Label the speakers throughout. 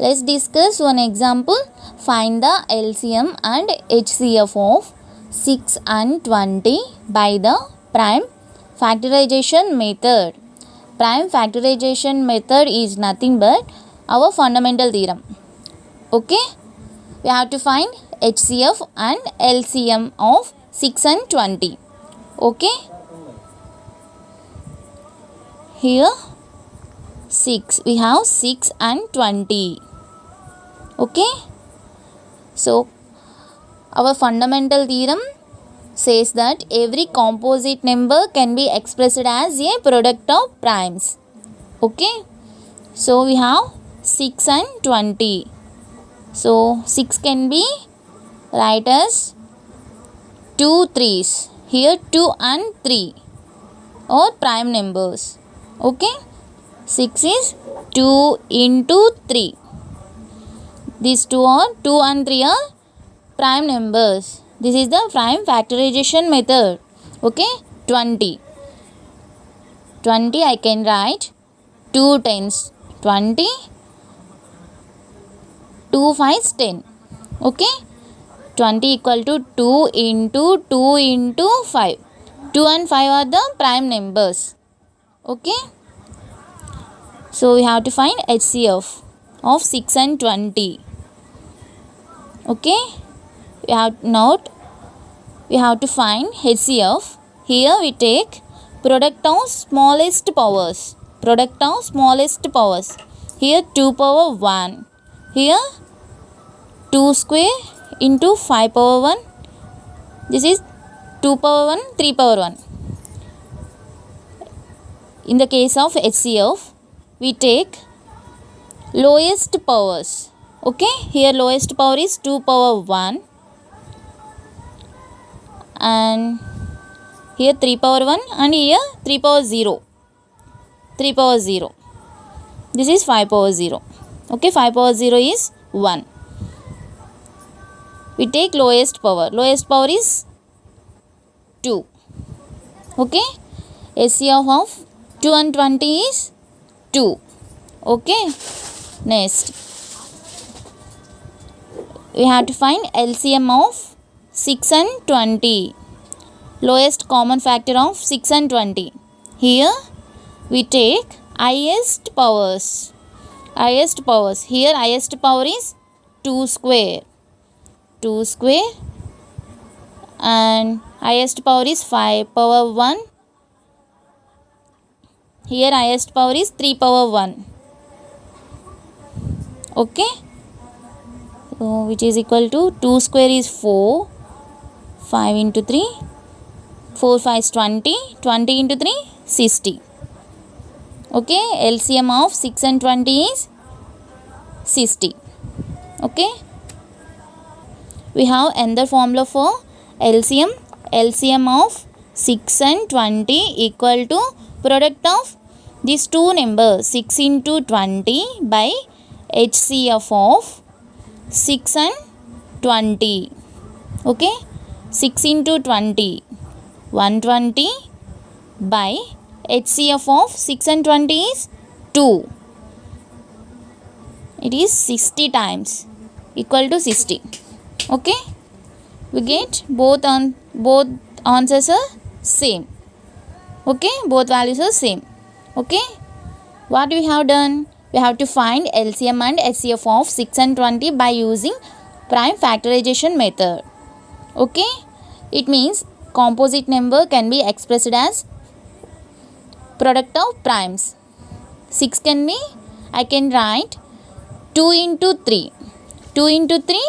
Speaker 1: Let's discuss one example. Find the LCM and HCF of 6 and 20 by the prime factorization method. Prime factorization method is nothing but our fundamental theorem. Okay? We have to find HCF and LCM of 6 and 20. Okay? Here 6. We have 6 and 20. Okay? So, our fundamental theorem says that every composite number can be expressed as a product of primes. Okay? So, we have 6 and 20. So, 6 can be write as 2 3s. Here 2 and 3 or prime numbers. Okay? 6 is 2 into 3. These 2 and 3 are prime numbers. This is the prime factorization method. Okay? 20. 20 I can write 2 tens 20. 2 5s 10. Okay? 20 equal to 2 into 5. 2 and 5 are the prime numbers. Okay? So we have to find HCF of 6 and 20. Okay? We have to find HCF. Here we take product of smallest powers. Product of smallest powers. Here 2 power 1. Here 2 square into 5 power 1. This is 2 power 1, 3 power 1. In the case of HCF, we take lowest powers. Okay, here lowest power is 2 power 1 and here 3 power 1 and here 3 power 0. 3 power 0. This is 5 power 0. Okay, 5 power 0 is 1. We take lowest power. Lowest power is 2. Okay, HCF of 2 and 20 is 2. Okay, next we have to find LCM of 6 and 20. Lowest common factor of 6 and 20. Here we take highest powers. Highest powers. Here highest power is 2 square. 2 square and highest power is 5 power 1. Here highest power is 3 power 1. Okay. So which is equal to 2 square is 4. 5 into 3. 4 5 is 20. 20 into 3 60. Okay. LCM of 6 and 20 is 60. Okay. We have another formula for LCM. LCM of 6 and 20 equal to product of these two numbers 6 into 20 by HCF of 6 and 20. Okay, 6 into 20 120 by HCF of 6 and 20 is 2. It is 60 times equal to 60. Okay, we get both answers are same. Okay, both values are same. Okay, what we have done? We have to find LCM and HCF of 6 and 20 by using prime factorization method. Okay, it means composite number can be expressed as product of primes. 6 can be, I can write 2 into 3. 2 into 3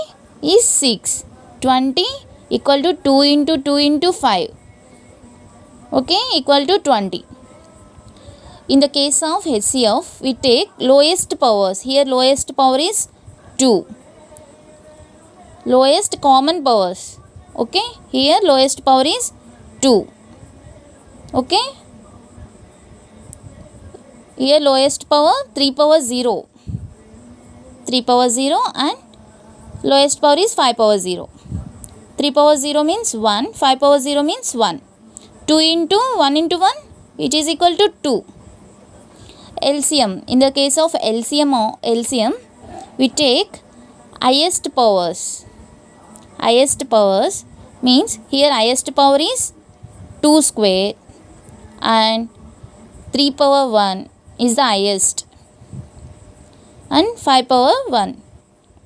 Speaker 1: is 6. 20 equal to 2 into 2 into 5. Okay, equal to 20. In the case of HCF, we take lowest powers. Here lowest power is 2. Lowest common powers. Okay, here lowest power is 2. Okay, here lowest power 3 power 0. 3 power 0 and lowest power is 5 power 0. 3 power 0 means 1. 5 power 0 means 1. 2 into 1 into 1, it is equal to 2. LCM. In the case of LCM, we take highest powers. Highest powers means here highest power is 2 square and 3 power 1 is the highest and 5 power 1.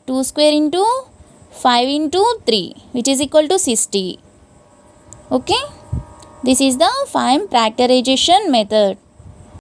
Speaker 1: 2 square into 5 into 3 which is equal to 60. Okay, this is the 5 factorization method.